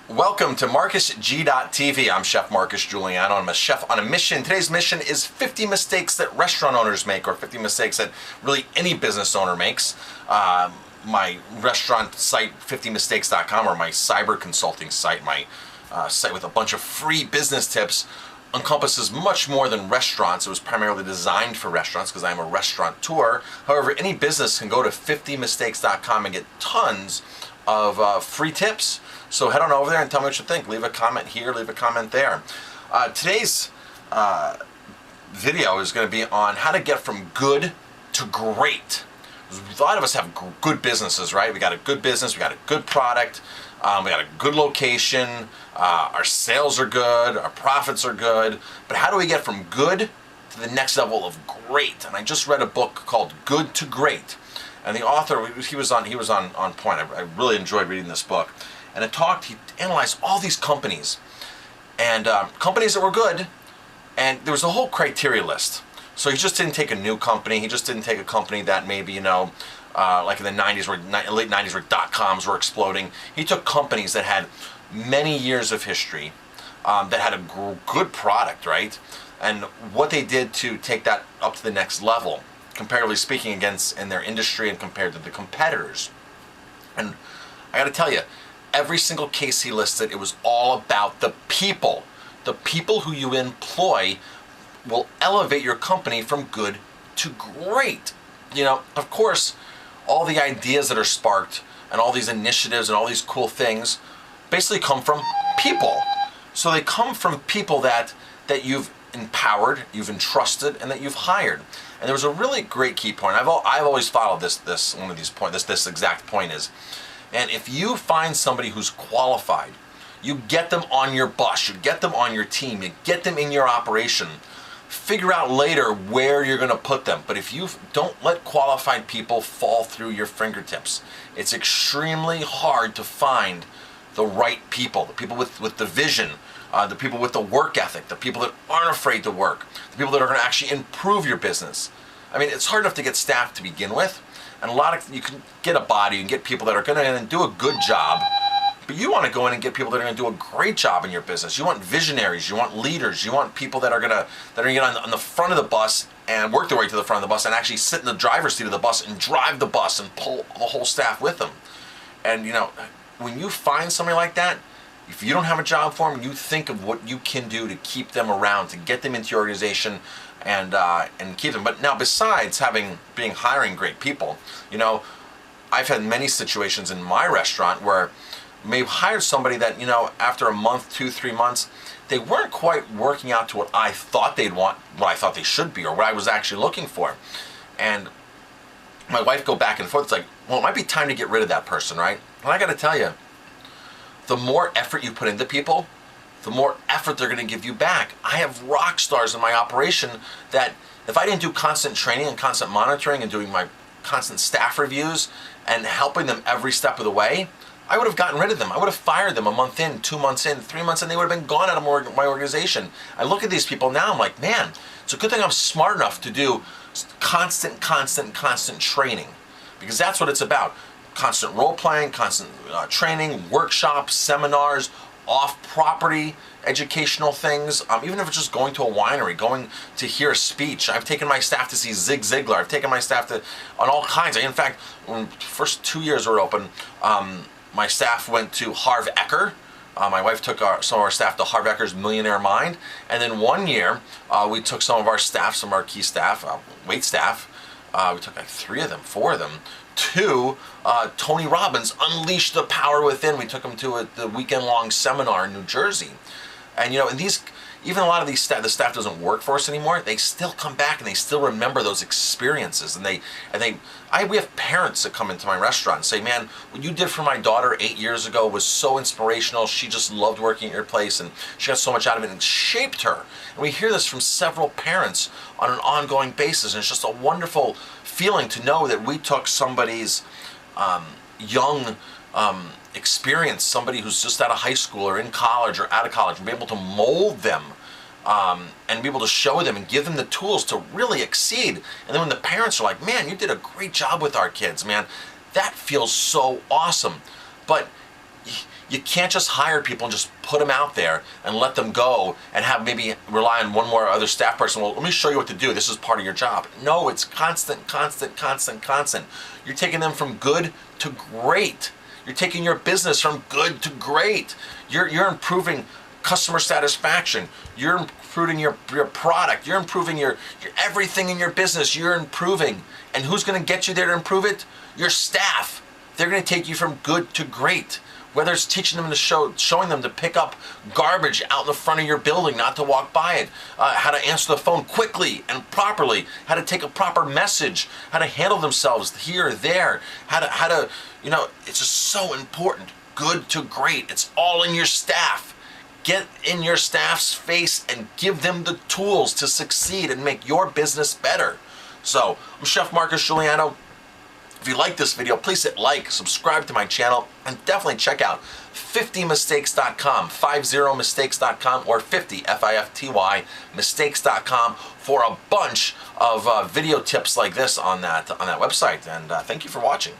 Welcome to MarcusG.TV. I'm Chef Marcus Giuliano. I'm a chef on a mission. Today's mission is 50 mistakes that restaurant owners make, or 50 mistakes that really any business owner makes. My restaurant site, 50mistakes.com, or my cyber consulting site, my site with a bunch of free business tips, encompasses much more than restaurants. It was primarily designed for restaurants because I'm a restaurateur. However, any business can go to 50mistakes.com and get tons of free tips. So head on over there and tell me what you think. Leave a comment here, leave a comment there. Today's video is going to be on how to get from good to great. A lot of us have good businesses, right? We got a good business, we got a good product, we got a good location, our sales are good, our profits are good, but how do we get from good to the next level of great? And I just read a book called Good to Great, and the author, he was on point. I really enjoyed reading this book. And he analyzed all these companies, and companies that were good, and there was a whole criteria list. So he just didn't take a new company. He just didn't take a company that maybe, like in the 90s, late 90s, where dot-coms were exploding. He took companies that had many years of history, that had a good product, right? And what they did to take that up to the next level, comparatively speaking, in their industry and compared to the competitors. And I got to tell you, every single case he listed, it was all about the people. The people who you employ will elevate your company from good to great. Of course, all the ideas that are sparked and all these initiatives and all these cool things basically come from people. So they come from people that you've empowered, you've entrusted, and that you've hired. And there was a really great key point. I've always followed this exact point is, and if you find somebody who's qualified, you get them on your bus, you get them on your team, you get them in your operation, figure out later where you're going to put them. But if you don't let qualified people fall through your fingertips, it's extremely hard to find the right people, the people with the vision, the people with the work ethic, the people that aren't afraid to work, the people that are going to actually improve your business. I mean, it's hard enough to get staff to begin with. And you can get a body, you can get people that are going to do a good job, but you want to go in and get people that are going to do a great job in your business. You want visionaries, you want leaders, you want people that are going to get on the front of the bus and work their way to the front of the bus and actually sit in the driver's seat of the bus and drive the bus and pull the whole staff with them. And when you find somebody like that, if you don't have a job for them, you think of what you can do to keep them around, to get them into your organization and keep them. But now, besides hiring great people, I've had many situations in my restaurant where I may have hired somebody that, after a month, 2-3 months, they weren't quite working out to what I thought they'd want, what I thought they should be, or what I was actually looking for. And my wife go back and forth. It's like, well, it might be time to get rid of that person, right? And I got to tell you, the more effort you put into people, the more effort they're going to give you back. I have rock stars in my operation that if I didn't do constant training and constant monitoring and doing my constant staff reviews and helping them every step of the way, I would have gotten rid of them. I would have fired them a month in, 2 months in, 3 months in. They would have been gone out of my organization. I look at these people now, I'm like, man, it's a good thing I'm smart enough to do constant training, because that's what it's about. Constant role playing, constant training, workshops, seminars, off-property educational things, even if it's just going to a winery, going to hear a speech. I've taken my staff to see Zig Ziglar. I've taken my staff on all kinds. In fact, when the first 2 years were open, my staff went to Harv Eker. My wife took some of our staff to Harv Eker's Millionaire Mind. And then 1 year, we took some of our staff, some of our key staff, wait staff, we took like 4 of them, to Tony Robbins' Unleash the Power Within. We took them to the weekend-long seminar in New Jersey. And even a lot of the staff doesn't work for us anymore. They still come back and they still remember those experiences. And we have parents that come into my restaurant and say, man, what you did for my daughter 8 years ago was so inspirational. She just loved working at your place and she got so much out of it, and it shaped her. And we hear this from several parents on an ongoing basis. And it's just a wonderful feeling to know that we took somebody's young experience, somebody who's just out of high school or in college or out of college, and be able to mold them and be able to show them and give them the tools to really exceed. And then when the parents are like, man, you did a great job with our kids, man, that feels so awesome. But You can't just hire people and just put them out there and let them go and have maybe rely on one more other staff person. Well, let me show you what to do. This is part of your job. No, it's constant, constant, constant, constant. You're taking them from good to great. You're taking your business from good to great. You're improving customer satisfaction. You're improving your product. You're improving your everything in your business. You're improving. And who's going to get you there to improve it? Your staff. They're going to take you from good to great. Whether it's teaching them to showing them to pick up garbage out in the front of your building, not to walk by it, how to answer the phone quickly and properly, how to take a proper message, how to handle themselves here or there, how to, you know, it's just so important. Good to great. It's all in your staff. Get in your staff's face and give them the tools to succeed and make your business better. So, I'm Chef Marcus Giuliano. If you like this video, please hit like, subscribe to my channel, and definitely check out 50mistakes.com, 50mistakes.com, or 50, F-I-F-T-Y, mistakes.com for a bunch of video tips like this on that website. And thank you for watching.